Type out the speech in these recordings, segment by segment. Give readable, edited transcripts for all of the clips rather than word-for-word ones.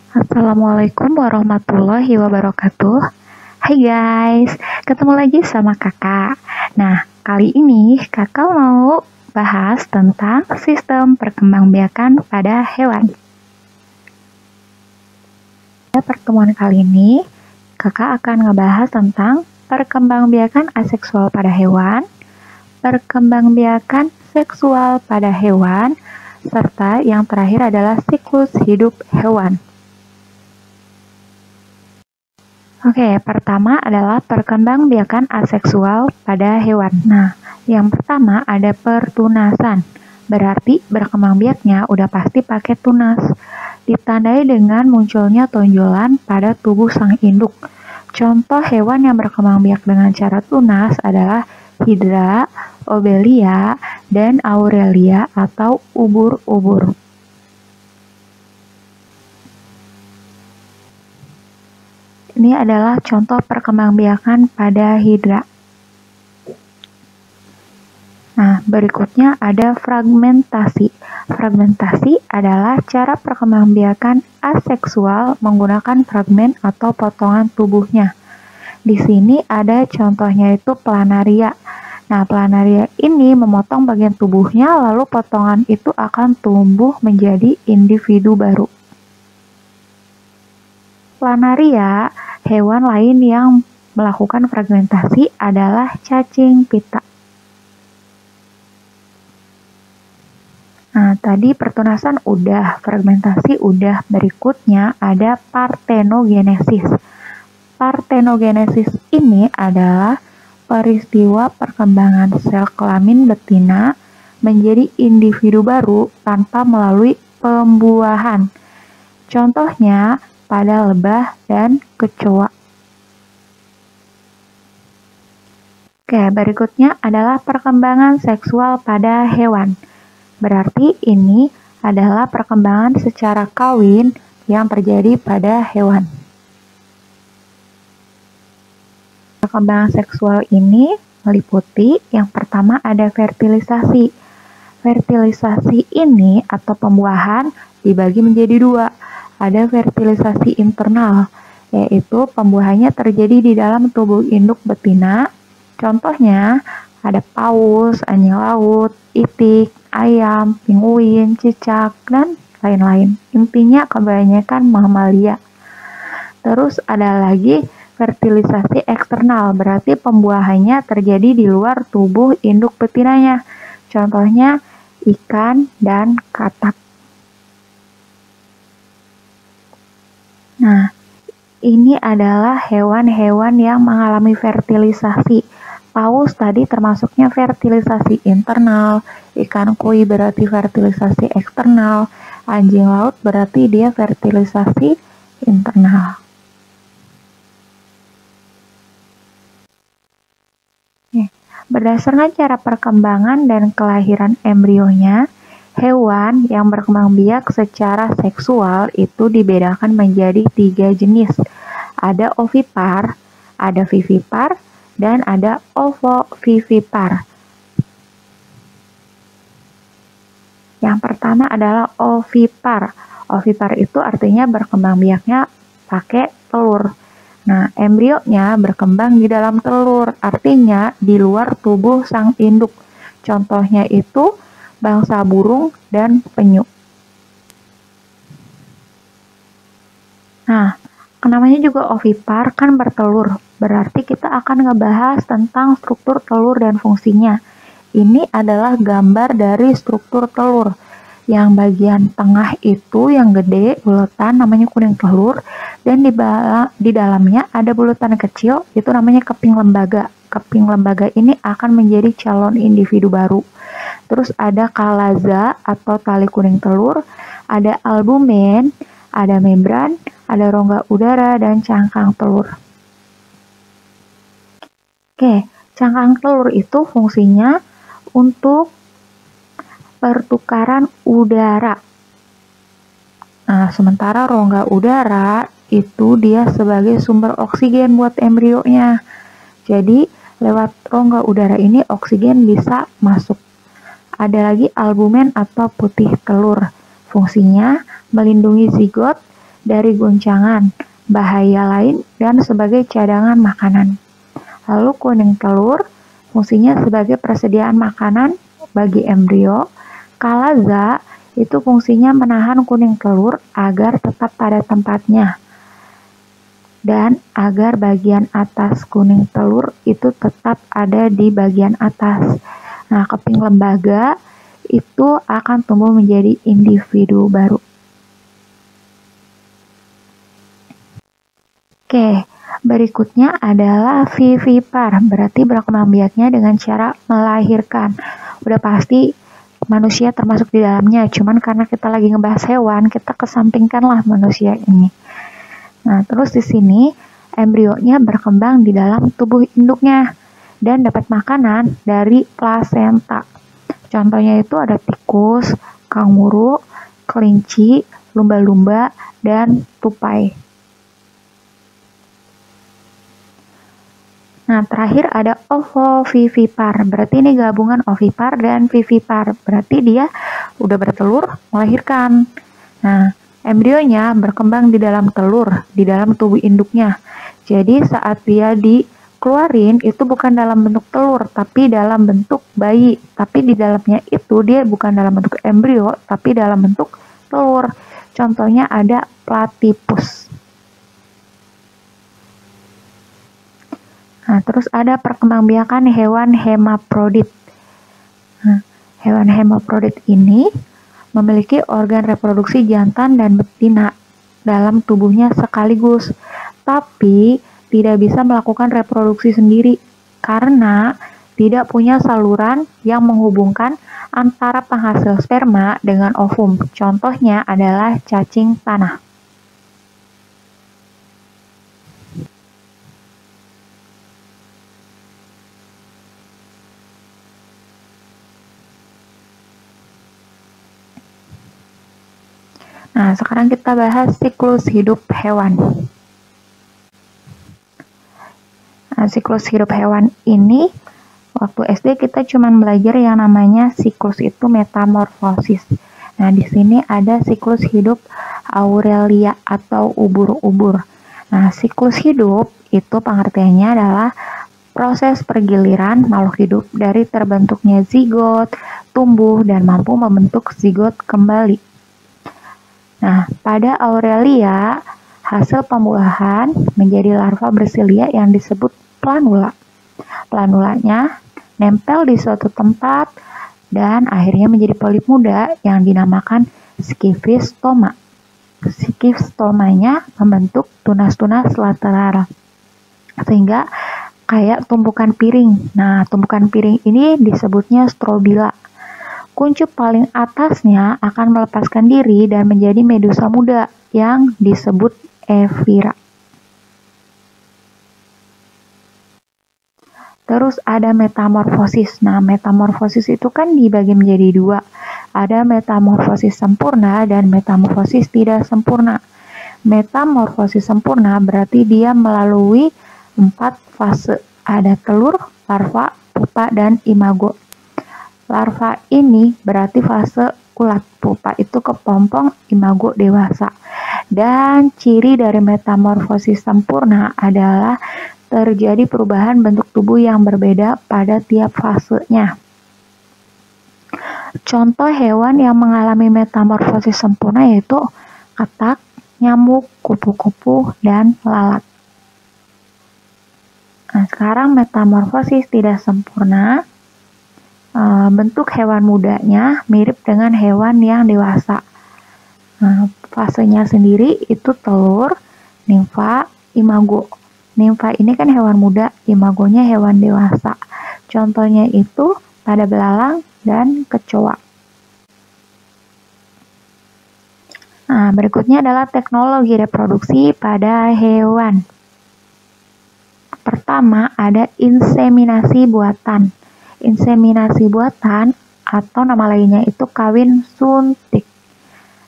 Assalamualaikum warahmatullahi wabarakatuh. Hai guys, ketemu lagi sama kakak. Nah, kali ini kakak mau bahas tentang sistem perkembangbiakan pada hewan. Pada pertemuan kali ini, kakak akan ngebahas tentang perkembangbiakan aseksual pada hewan, perkembangbiakan seksual pada hewan, serta yang terakhir adalah siklus hidup hewan. Oke, pertama adalah perkembangbiakan aseksual pada hewan. Nah, yang pertama ada pertunasan. Berarti berkembang biaknya udah pasti pakai tunas. Ditandai dengan munculnya tonjolan pada tubuh sang induk. Contoh hewan yang berkembang biak dengan cara tunas adalah Hydra, Obelia, dan Aurelia atau ubur-ubur. Ini adalah contoh perkembangbiakan pada Hydra. Nah, berikutnya ada fragmentasi. Fragmentasi adalah cara perkembangbiakan aseksual menggunakan fragmen atau potongan tubuhnya. Di sini ada contohnya itu planaria. Nah, planaria ini memotong bagian tubuhnya lalu potongan itu akan tumbuh menjadi individu baru. Planaria, hewan lain yang melakukan fragmentasi adalah cacing pita. Nah, tadi pertunasan udah, fragmentasi udah. Berikutnya ada partenogenesis. Partenogenesis ini adalah peristiwa perkembangan sel kelamin betina menjadi individu baru tanpa melalui pembuahan. Contohnya pada lebah dan kecoa. Oke, berikutnya adalah perkembangan seksual pada hewan. Berarti ini adalah perkembangan secara kawin yang terjadi pada hewan. Perkembangan seksual ini meliputi yang pertama ada fertilisasi. Fertilisasi ini atau pembuahan dibagi menjadi dua. Ada fertilisasi internal, yaitu pembuahannya terjadi di dalam tubuh induk betina. Contohnya ada paus, anjing laut, itik, ayam, penguin, cicak, dan lain-lain. Intinya kebanyakan mamalia. Terus ada lagi fertilisasi eksternal, berarti pembuahannya terjadi di luar tubuh induk betinanya. Contohnya ikan dan katak. Nah, ini adalah hewan-hewan yang mengalami fertilisasi. Paus tadi termasuknya fertilisasi internal, ikan koi berarti fertilisasi eksternal, anjing laut berarti dia fertilisasi internal. Berdasarkan cara perkembangan dan kelahiran embrionya, hewan yang berkembang biak secara seksual itu dibedakan menjadi 3 jenis. Ada ovipar, ada vivipar, dan ada ovovivipar. Yang pertama adalah ovipar. Ovipar itu artinya berkembang biaknya pakai telur. Nah, embrionya berkembang di dalam telur, artinya di luar tubuh sang induk. Contohnya itu bangsa burung dan penyu. Nah, namanya juga ovipar kan bertelur, berarti kita akan ngebahas tentang struktur telur dan fungsinya. Ini adalah gambar dari struktur telur. Yang bagian tengah itu yang gede, bulatan namanya kuning telur, dan di dalamnya ada bulatan kecil, itu namanya keping lembaga. Keping lembaga ini akan menjadi calon individu baru. Terus ada kalaza atau tali kuning telur, ada albumen, ada membran, ada rongga udara, dan cangkang telur. Oke, cangkang telur itu fungsinya untuk pertukaran udara. Nah, sementara rongga udara itu dia sebagai sumber oksigen buat embrionya. Jadi, lewat rongga udara ini oksigen bisa masuk. Ada lagi albumen atau putih telur. Fungsinya melindungi zigot dari guncangan, bahaya lain, dan sebagai cadangan makanan. Lalu kuning telur fungsinya sebagai persediaan makanan bagi embrio. Kalaza itu fungsinya menahan kuning telur agar tetap pada tempatnya dan agar bagian atas kuning telur itu tetap ada di bagian atas. Nah, keping lembaga itu akan tumbuh menjadi individu baru. Oke, berikutnya adalah vivipar, berarti berkembang biaknya dengan cara melahirkan. Udah pasti manusia termasuk di dalamnya, cuman karena kita lagi ngebahas hewan, kita kesampingkanlah manusia ini. Nah, terus di sini embrionya berkembang di dalam tubuh induknya dan dapat makanan dari plasenta. Contohnya itu ada tikus, kanguru, kelinci, lumba-lumba, dan tupai. Nah, terakhir ada ovovivipar. Berarti ini gabungan ovipar dan vivipar. Berarti dia udah bertelur, melahirkan. Nah, embrionya berkembang di dalam telur, di dalam tubuh induknya. Jadi saat dia dikeluarin itu bukan dalam bentuk telur, tapi dalam bentuk bayi. Tapi di dalamnya itu dia bukan dalam bentuk embrio, tapi dalam bentuk telur. Contohnya ada platypus. Nah, terus ada perkembangbiakan hewan hemaprodit. Nah, hewan hemaprodit ini memiliki organ reproduksi jantan dan betina dalam tubuhnya sekaligus, tapi tidak bisa melakukan reproduksi sendiri karena tidak punya saluran yang menghubungkan antara penghasil sperma dengan ovum. Contohnya adalah cacing tanah. Nah, sekarang kita bahas siklus hidup hewan. Nah, siklus hidup hewan ini, waktu SD kita cuma belajar yang namanya siklus itu metamorfosis. Nah, di sini ada siklus hidup Aurelia atau ubur-ubur. Nah, siklus hidup itu pengertiannya adalah proses pergiliran makhluk hidup dari terbentuknya zigot, tumbuh, dan mampu membentuk zigot kembali. Nah, pada Aurelia, hasil pembuahan menjadi larva bersilia yang disebut planula. Planulanya nempel di suatu tempat dan akhirnya menjadi polip muda yang dinamakan skifistoma. Skifistomanya membentuk tunas-tunas lateral sehingga kayak tumpukan piring. Nah, tumpukan piring ini disebutnya strobila. Kuncup paling atasnya akan melepaskan diri dan menjadi medusa muda yang disebut Evira. Terus ada metamorfosis. Nah, metamorfosis itu kan dibagi menjadi dua. Ada metamorfosis sempurna dan metamorfosis tidak sempurna. Metamorfosis sempurna berarti dia melalui 4 fase. Ada telur, larva, pupa, dan imago. Larva ini berarti fase ulat, pupa itu kepompong, imago dewasa. Dan ciri dari metamorfosis sempurna adalah terjadi perubahan bentuk tubuh yang berbeda pada tiap fasenya. Contoh hewan yang mengalami metamorfosis sempurna yaitu katak, nyamuk, kupu-kupu, dan lalat. Nah, sekarang metamorfosis tidak sempurna. Bentuk hewan mudanya mirip dengan hewan yang dewasa. Fasenya sendiri itu telur, nimfa, imago. Nimfa ini kan hewan muda, imagonya hewan dewasa. Contohnya itu pada belalang dan kecoa. Nah, berikutnya adalah teknologi reproduksi pada hewan. Pertama ada inseminasi buatan. Inseminasi buatan atau nama lainnya itu kawin suntik.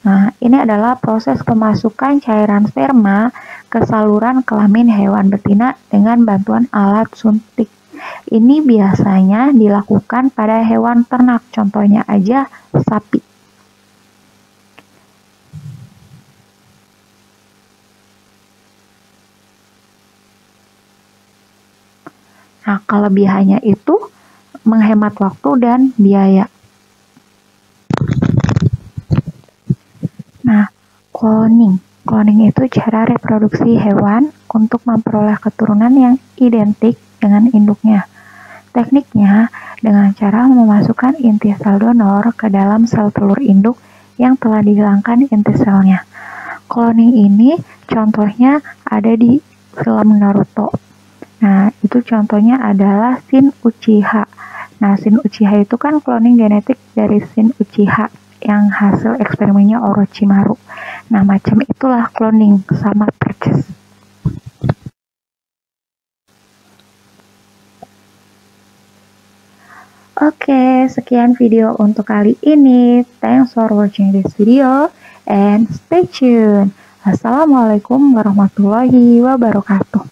Nah, ini adalah proses pemasukan cairan sperma ke saluran kelamin hewan betina dengan bantuan alat suntik. Ini biasanya dilakukan pada hewan ternak, contohnya aja sapi. Nah, kelebihannya itu menghemat waktu dan biaya. Nah, cloning. Cloning itu cara reproduksi hewan untuk memperoleh keturunan yang identik dengan induknya. Tekniknya dengan cara memasukkan inti sel donor ke dalam sel telur induk yang telah dihilangkan inti selnya. Cloning ini contohnya ada di film Naruto. Nah, itu contohnya adalah Shin Uchiha. Nah, Shin Uchiha itu kan cloning genetik dari Shin Uchiha yang hasil eksperimennya Orochimaru. Nah, macam itulah cloning, sama persis. Oke, sekian video untuk kali ini. Thanks for watching this video and stay tuned. Assalamualaikum warahmatullahi wabarakatuh.